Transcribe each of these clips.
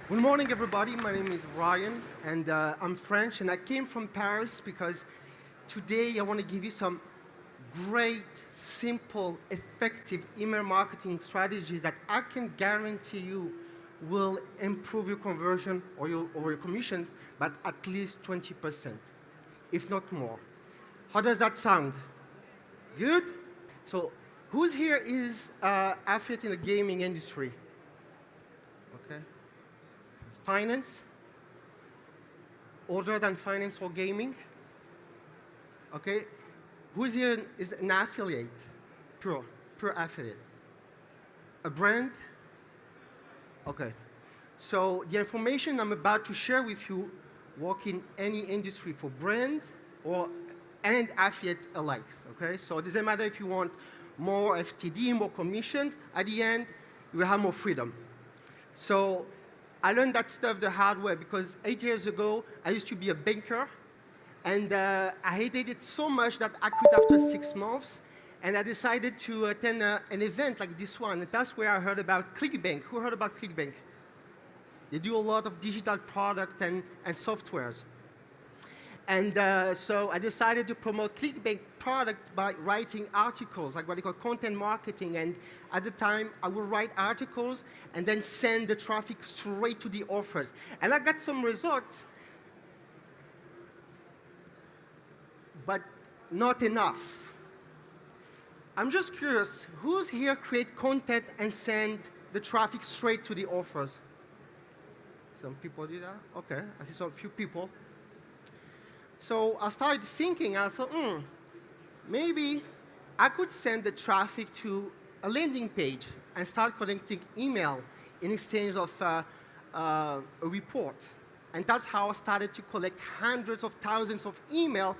Good morning, everybody. My name is Ryan, and I'm French, and I came from Paris because today I want to give you some great, simple, effective email marketing strategies that I can guarantee you will improve your conversion or your commissions by at least 20%, if not more. How does that sound? Good? So, who's here is affiliate in the gaming industry? Okay. Finance? Other than finance or gaming? Okay. Who's here is an affiliate? Pure affiliate. A brand? Okay. So the information I'm about to share with you work in any industry for brand and affiliate alike. Okay. So it doesn't matter if you want more FTD, more commissions. At the end, you will have more freedom. So I learned that stuff the hard way because 8 years ago, I used to be a banker, and I hated it so much that I quit after 6 months, and I decided to attend an event like this one, and that's where I heard about ClickBank. Who heard about ClickBank? They do a lot of digital product and softwares. And so I decided to promote ClickBank product by writing articles, like what they call content marketing. And at the time, I would write articles and then send the traffic straight to the offers. And I got some results, but not enough. I'm just curious, who's here create content and send the traffic straight to the offers? Some people do that? Okay, I see some few people. So I started thinking, I thought, maybe I could send the traffic to a landing page and start collecting email in exchange of a report. And that's how I started to collect hundreds of thousands of email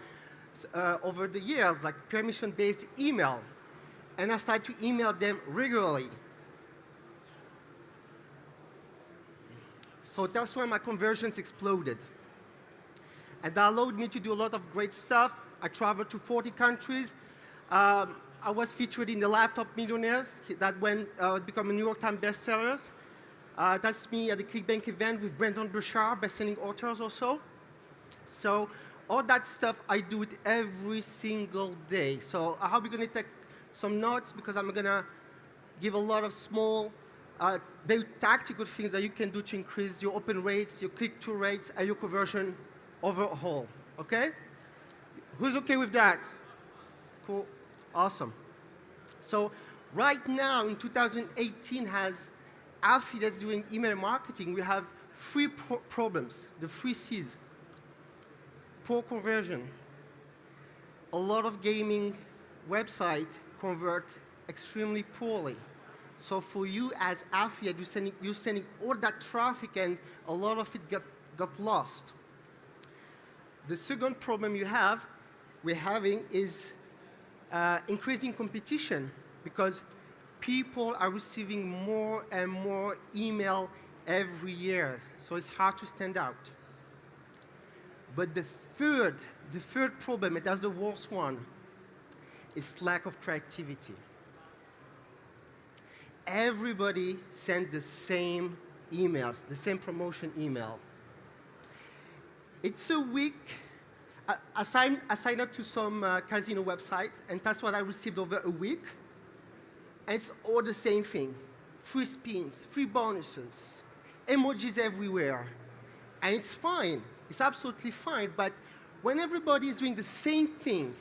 over the years, like permission-based email. And I started to email them regularly. So that's why my conversions exploded. And that allowed me to do a lot of great stuff. I traveled to 40 countries. I was featured in the Laptop Millionaires that become a New York Times bestsellers. That's me at the ClickBank event with Brandon Burchard, best-selling authors also. So all that stuff, I do it every single day. So I hope you're going to take some notes because I'm going to give a lot of small, very tactical things that you can do to increase your open rates, your click-through rates, and your conversion overall, okay? Who's okay with that? Cool, awesome. So right now in 2018, as affiliates doing email marketing, we have three problems, the 3 C's. Poor conversion. A lot of gaming websites convert extremely poorly. So for you as affiliate, you're sending all that traffic and a lot of it got lost. The second problem we're having is increasing competition because people are receiving more and more email every year. So it's hard to stand out. But the third problem, and that's the worst one, is lack of creativity. Everybody sends the same emails, the same promotion email. It's a week. I signed up to some casino websites, and that's what I received over a week. And it's all the same thing. Free spins, free bonuses, emojis everywhere. And it's fine. It's absolutely fine. But when everybody is doing the same thing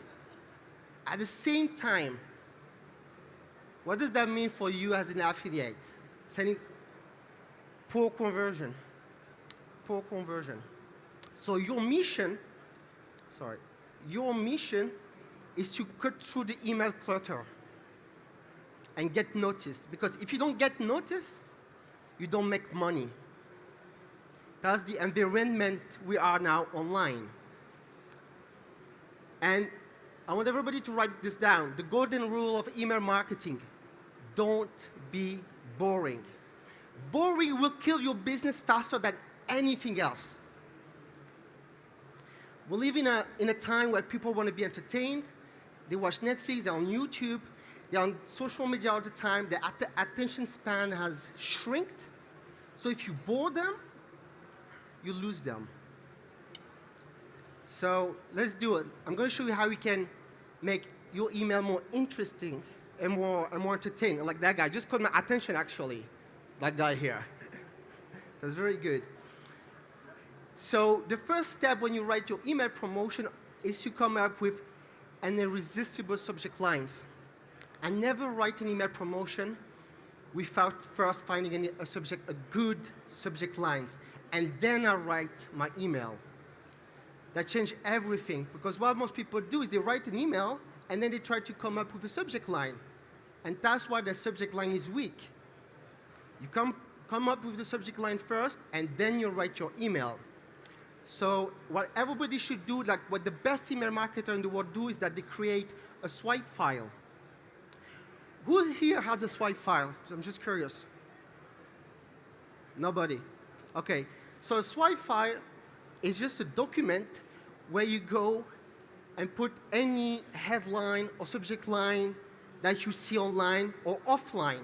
at the same time, what does that mean for you as an affiliate? Sending poor conversion. Poor conversion. So your mission is to cut through the email clutter and get noticed. Because if you don't get noticed, you don't make money. That's the environment we are now online. And I want everybody to write this down. The golden rule of email marketing: don't be boring. Boring will kill your business faster than anything else. We live in a time where people want to be entertained. They watch Netflix, they're on YouTube, they're on social media all the time. Their attention span has shrinked. So if you bore them, you lose them. So let's do it. I'm going to show you how you can make your email more interesting and more entertaining. Like that guy just caught my attention, actually. That guy here. That's very good. So the first step when you write your email promotion is to come up with an irresistible subject lines. I never write an email promotion without first finding a good subject lines, and then I write my email. That changed everything, because what most people do is they write an email and then they try to come up with a subject line, and that's why the subject line is weak. You come up with the subject line first, and then you write your email. So what everybody should do, like what the best email marketer in the world do, is that they create a swipe file. Who here has a swipe file? I'm just curious. Nobody. Okay. So a swipe file is just a document where you go and put any headline or subject line that you see online or offline.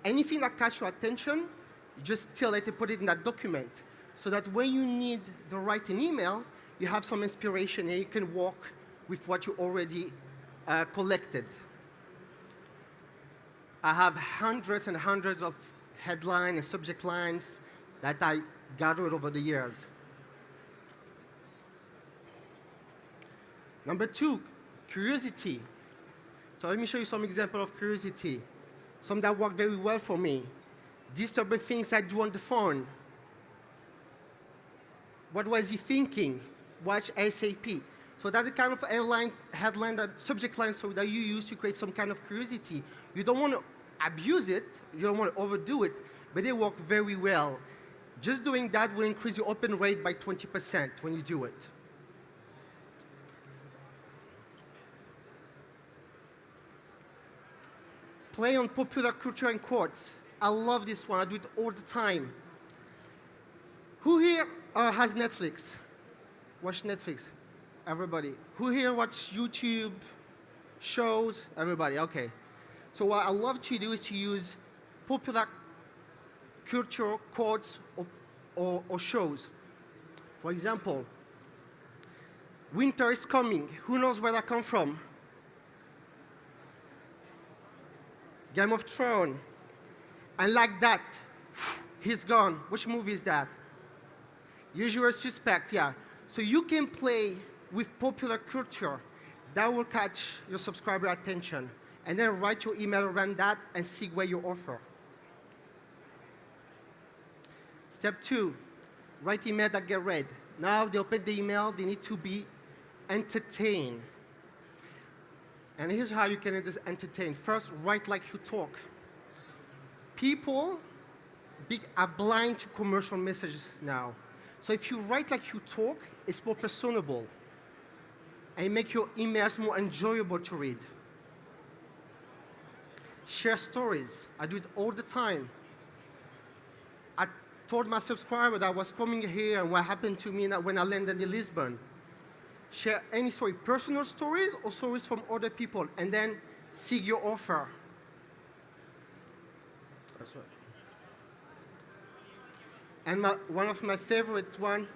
Anything that catches your attention, you just steal it and put it in that document, so that when you need to write an email, you have some inspiration and you can work with what you already collected. I have hundreds and hundreds of headlines and subject lines that I gathered over the years. Number 2, curiosity. So let me show you some example of curiosity. Some that work very well for me. Disturbing things I do on the phone. What was he thinking? Watch ASAP. So that's the kind of headline, that subject line, so that you use to create some kind of curiosity. You don't want to abuse it, you don't want to overdo it, but they work very well. Just doing that will increase your open rate by 20% when you do it. Play on popular culture and quotes. I love this one, I do it all the time. Who here has Netflix? Watch Netflix? Everybody. Who here watch YouTube shows? Everybody, okay. So what I love to do is to use popular culture quotes or shows. For example, winter is coming. Who knows where that comes from? Game of Thrones. And like that, he's gone. Which movie is that? Usual Suspect, yeah. So you can play with popular culture. That will catch your subscriber attention. And then write your email around that and segue your offer. Step 2, write email that get read. Now they open the email, they need to be entertained. And here's how you can entertain. First, write like you talk. People are blind to commercial messages now. So if you write like you talk, it's more personable. And it makes your emails more enjoyable to read. Share stories. I do it all the time. I told my subscriber that I was coming here and what happened to me when I landed in Lisbon. Share any story, personal stories or stories from other people, and then seek your offer. That's right. And one of my favorite one,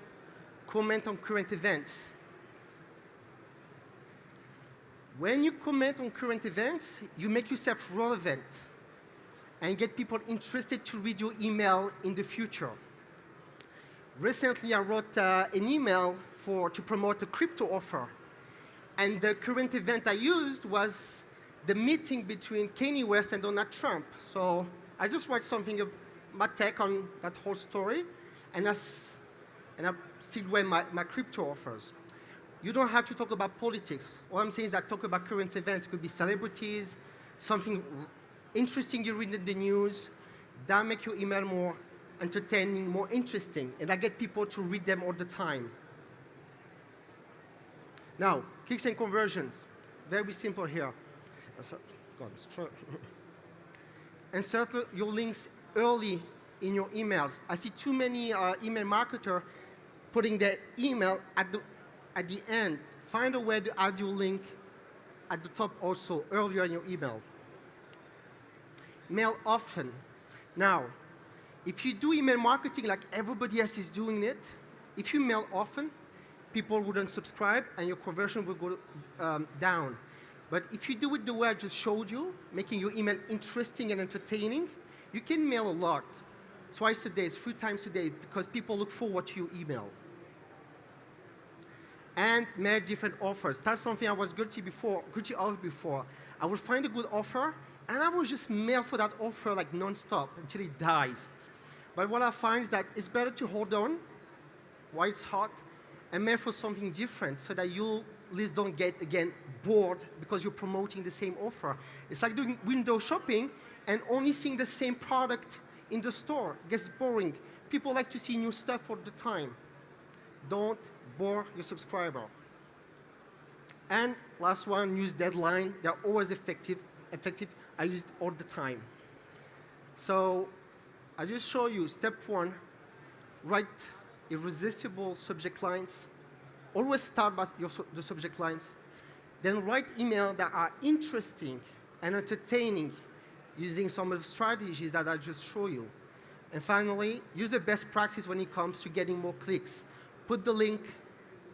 comment on current events. When you comment on current events, you make yourself relevant and get people interested to read your email in the future. Recently, I wrote an email to promote a crypto offer. And the current event I used was the meeting between Kanye West and Donald Trump. So I just wrote something, my take on that whole story, and I segue my crypto offers. You don't have to talk about politics. All I'm saying is that talk about current events. It could be celebrities, something interesting you read in the news. That make your email more entertaining, more interesting, and I get people to read them all the time. Now, clicks and conversions. Very simple here. Insert your links early in your emails. I see too many email marketers putting their email at the end. Find a way to add your link at the top also, earlier in your email. Mail often. Now, if you do email marketing like everybody else is doing it, If you mail often, people wouldn't subscribe and your conversion will go down. But if you do it the way I just showed you, making your email interesting and entertaining, you can mail a lot, twice a day, 3 times a day, because people look forward to your email. And mail different offers. That's something I was guilty of before. I would find a good offer, and I would just mail for that offer like non-stop until it dies. But what I find is that it's better to hold on while it's hot and mail for something different so that you at least don't get, again, bored because you're promoting the same offer. It's like doing window shopping and only seeing the same product in the store. It gets boring. People like to see new stuff all the time. Don't bore your subscriber. And last one, use deadline. They're always effective. I use it all the time. So I just show you step 1, write irresistible subject lines. Always start by the subject lines. Then write emails that are interesting and entertaining using some of the strategies that I just showed you. And finally, use the best practice when it comes to getting more clicks. Put the link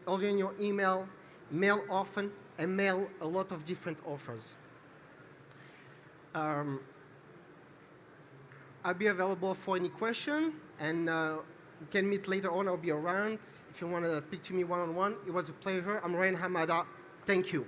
earlier in your email, mail often, and mail a lot of different offers. I'll be available for any question, and we can meet later on. I'll be around if you want to speak to me one-on-one. It was a pleasure. I'm Ryan Hamada. Thank you.